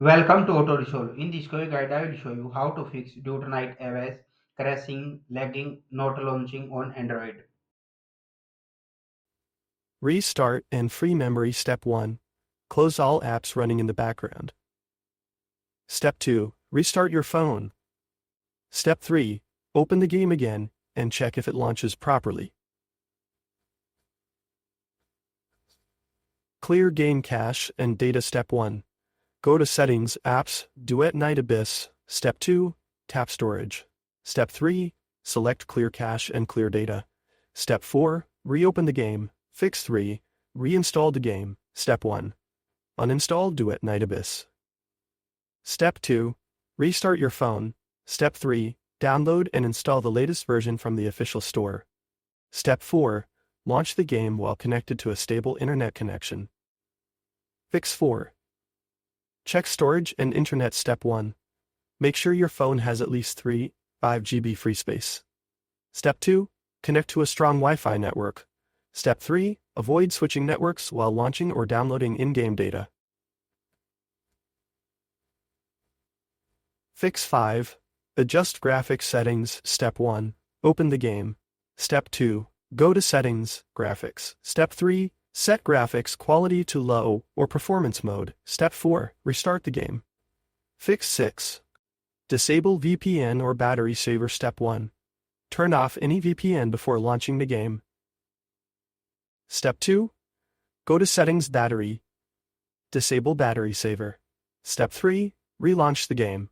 Welcome to Auto Resolve. In this quick guide, I will show you how to fix Duet Night Abyss crashing, lagging, not launching on Android. Restart and free memory. Step 1. Close all apps running in the background. Step 2. Restart your phone. Step 3. Open the game again and check if it launches properly. Clear game cache and data. Step 1. Go to Settings, Apps, Duet Night Abyss. Step 2. Tap Storage. Step 3. Select Clear Cache and Clear Data. Step 4. Reopen the game. Fix 3. Reinstall the game. Step 1. Uninstall Duet Night Abyss. Step 2. Restart your phone. Step 3. Download and install the latest version from the official store. Step 4. Launch the game while connected to a stable internet connection. Fix 4. Check storage and internet. Step 1. Make sure your phone has at least 5 GB free space. Step 2. Connect to a strong Wi-Fi network. Step 3. Avoid switching networks while launching or downloading in-game data. Fix 5. Adjust graphics settings. Step 1. Open the game. Step 2. Go to Settings, Graphics. Step 3. Set graphics quality to low or performance mode. Step 4. Restart the game. Fix 6. Disable VPN or battery saver. Step 1. Turn off any VPN before launching the game. Step 2. Go to Settings, Battery. Disable battery saver. Step 3. Relaunch the game.